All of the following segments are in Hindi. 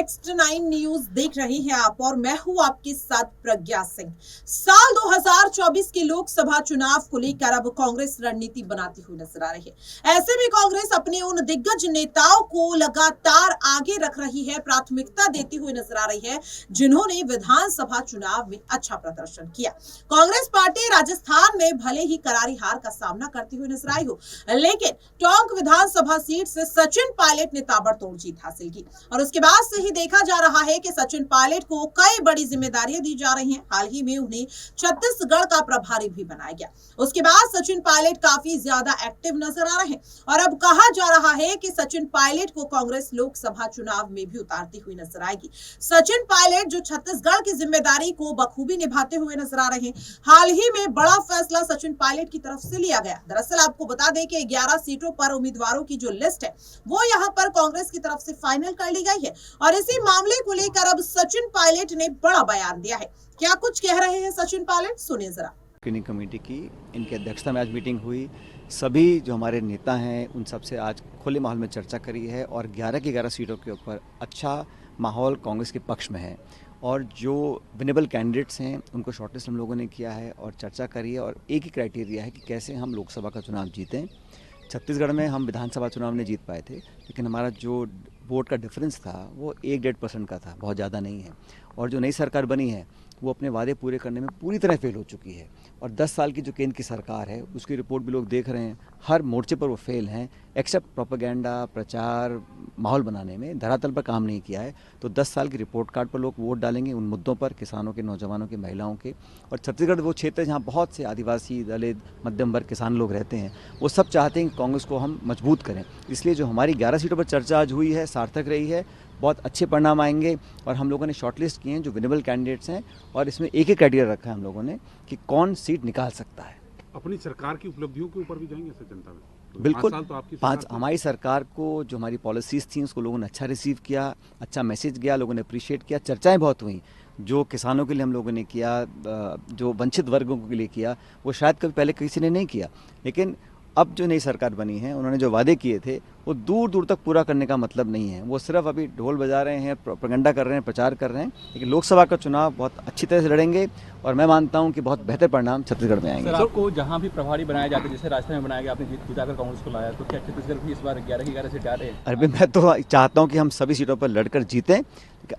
नेक्स्ट 9 न्यूज देख रहे हैं आप और मैं हूं आपके साथ प्रज्ञा सिंह। साल 2024 के लोकसभा चुनाव को लेकर अब कांग्रेस रणनीति बनाती हुई नजर आ रही है। ऐसे में कांग्रेस अपने उन दिग्गज नेताओं को लगातार आगे रख रही है, प्राथमिकता देती हुई नजर आ रही है जिन्होंने विधानसभा चुनाव में अच्छा प्रदर्शन किया। कांग्रेस पार्टी राजस्थान में भले ही करारी हार का सामना करती हुई नजर आई हो, लेकिन टोंक विधानसभा सीट से सचिन पायलट ने ताबड़तोड़ जीत हासिल की और उसके बाद से ही देखा जा रहा है कि सचिन पायलट को कई बड़ी जिम्मेदारियां दी जा रही हैं। हाल ही में उन्हें छत्तीसगढ़ का प्रभारी भी बनाया गया। उसके बाद सचिन पायलट काफी ज्यादा एक्टिव नजर आ रहे हैं और अब कहा जा रहा है कि सचिन पायलट को कांग्रेस लोकसभा चुनाव में भी उतारती हुई नजर आएगी। सचिन पायलट जो छत्तीसगढ़ की जिम्मेदारी को बखूबी निभाते हुए नजर आ रहे हैं। हाल ही में बड़ा फैसला सचिन पायलट की तरफ से लिया गया। दरअसल आपको बता दें कि 11 सीटों पर उम्मीदवारों की जो लिस्ट है वो यहाँ पर कांग्रेस की तरफ से फाइनल कर ली गई है और इसी मामले को लेकर अब सचिन पायलट ने बड़ा बयान दिया है। क्या कुछ कह रहे हैं सचिन पायलट, सुनिए जरा। स्क्रीनिंग कमेटी की इनकी अध्यक्षता में आज मीटिंग हुई। सभी जो हमारे नेता हैं उन सबसे आज खुले माहौल में चर्चा करी है और 11 की 11 सीटों के ऊपर अच्छा माहौल कांग्रेस के पक्ष में है और जो विनेबल कैंडिडेट्स हैं उनको शॉर्टलिस्ट हम लोगों ने किया है और चर्चा करी है और एक ही क्राइटेरिया है कि कैसे हम लोकसभा का चुनाव जीतें। छत्तीसगढ़ में हम विधानसभा चुनाव नहीं जीत पाए थे, लेकिन हमारा जो वोट का डिफरेंस था वो 1-1.5% का था, बहुत ज़्यादा नहीं है। और जो नई सरकार बनी है वो अपने वादे पूरे करने में पूरी तरह फेल हो चुकी है और 10 साल की जो केंद्र की सरकार है उसकी रिपोर्ट भी लोग देख रहे हैं, हर मोर्चे पर वो फेल हैं, एक्सेप्ट प्रोपेगेंडा, प्रचार, माहौल बनाने में धरातल पर काम नहीं किया है। तो 10 साल की रिपोर्ट कार्ड पर लोग वोट डालेंगे उन मुद्दों पर, किसानों के, नौजवानों के, महिलाओं के। और छत्तीसगढ़ वो क्षेत्र जहाँ बहुत से आदिवासी, दलित, मध्यम वर्ग किसान लोग रहते हैं, वो सब चाहते हैं कि कांग्रेस को हम मजबूत करें। इसलिए जो हमारी 11 सीटों पर चर्चा आज हुई है सार्थक रही है, बहुत अच्छे परिणाम आएंगे और हम लोगों ने शॉर्टलिस्ट किए हैं जो विनेबल कैंडिडेट्स हैं और इसमें एक ही क्राइटेरिया रखा है हम लोगों ने कि कौन सीट निकाल सकता है। अपनी सरकार की उपलब्धियों के ऊपर भी जाएंगे सर जनता में? तो बिल्कुल, 5 साल तो आपकी हमारी सरकार को जो हमारी पॉलिसीज़ थी उसको लोगों ने अच्छा रिसीव किया, अच्छा मैसेज गया, लोगों ने अप्रिशिएट किया, चर्चाएं बहुत हुई। जो किसानों के लिए हम लोगों ने किया, जो वंचित वर्गों के लिए किया, वो शायद कभी पहले किसी ने नहीं किया। लेकिन अब जो नई सरकार बनी है उन्होंने जो वादे किए थे वो दूर दूर तक पूरा करने का मतलब नहीं है। वो सिर्फ अभी ढोल बजा रहे हैं, प्रोपेगेंडा कर रहे हैं, प्रचार कर रहे हैं। लेकिन लोकसभा का चुनाव बहुत अच्छी तरह से लड़ेंगे और मैं मानता हूं कि बहुत बेहतर परिणाम छत्तीसगढ़ में आएंगे। सर, आपको जहां भी प्रभारी बनाया जाता है, जैसे राजस्थान में बनाया गया, आपने जिताकर कांग्रेस को लाया, तो क्या छत्तीसगढ़ भी इस बार 11 की 11 सीट आ रहे हैं? अरे मैं तो चाहता हूँ कि हम सभी सीटों पर लड़कर जीतें।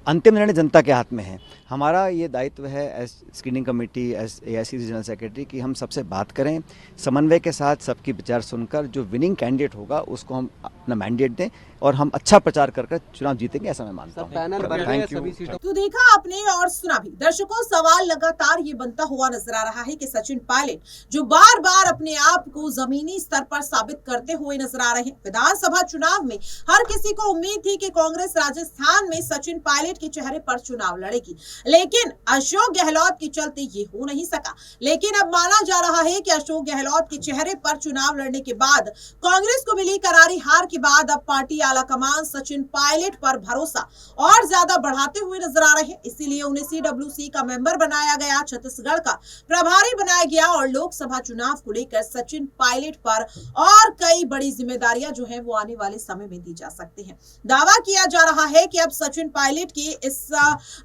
अंतिम निर्णय जनता के हाथ में है। हमारा ये दायित्व है as screening committee, as AIC general secretary कि हम सबसे बात करें, समन्वय के साथ सबकी विचार सुनकर जो विनिंग कैंडिडेट होगा उसको हम अपना मैंडेट दें और हम अच्छा प्रचार कर चुनाव जीतेंगे, ऐसा मैं मानता हूँ। Thank you. तो देखा आपने और सुना भी। दर्शकों, सवाल लगातार ये बनता हुआ नजर आ रहा है कि सचिन पायलट जो बार बार अपने आप को जमीनी स्तर पर साबित करते हुए नजर आ रहे हैं। विधानसभा चुनाव में हर किसी को उम्मीद थी कि कांग्रेस राजस्थान में सचिन पायलट के चेहरे पर चुनाव लड़ेगी, लेकिन अशोक गहलोत के चलते ये हो नहीं सका। लेकिन अब माना जा रहा है कि अशोक गहलोत के चेहरे पर चुनाव लड़ने के बाद कांग्रेस को मिली करारी हार के बाद अब पार्टी आला कमान सचिन पायलट पर भरोसा और ज्यादा बढ़ाते हुए नजर आ रहे हैं। इसीलिए उन्हें CWC का मेंबर बनाया गया, छत्तीसगढ़ का प्रभारी बनाया गया और लोकसभा चुनाव को लेकर सचिन पायलट पर और कई बड़ी जिम्मेदारियां जो है वो आने वाले समय में दी जा सकती हैं। दावा किया जा रहा है कि अब सचिन पायलट के इस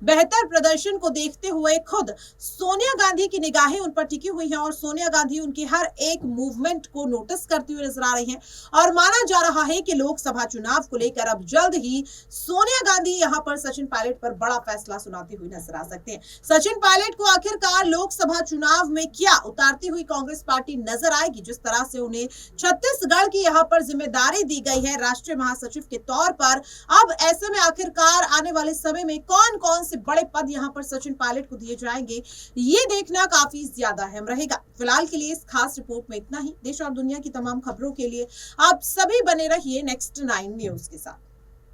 बेहतर प्रदर्शन को देखते हुए खुद सोनिया गांधी की निगाहें उन पर टिकी हुई हैं और सोनिया गांधी उनके हर एक मूवमेंट को नोटिस करती हुई नजर आ रही हैं और माना जा रहा है कि लोकसभा चुनाव को लेकर अब जल्द ही सोनिया गांधी यहां पर सचिन पायलट पर बड़ा फैसला सुनाती हुई नजर आ सकते हैं। सचिन पायलट को आखिरकार लोकसभा चुनाव में क्या उतारती हुई कांग्रेस पार्टी नजर आएगी? जिस तरह से उन्हें छत्तीसगढ़ की यहां पर जिम्मेदारी दी गई है राष्ट्रीय महासचिव के तौर पर, अब ऐसे में आखिरकार आने वाले समय में कौन कौन से बड़े पद यहां पर सचिन पायलट को दिए जाएंगे, ये देखना काफी ज्यादा अहम रहेगा। फिलहाल के लिए इस खास रिपोर्ट में इतना ही। देश और दुनिया की तमाम खबरों के लिए आप सभी बने रहिए नेक्स्ट 9 न्यूज के साथ।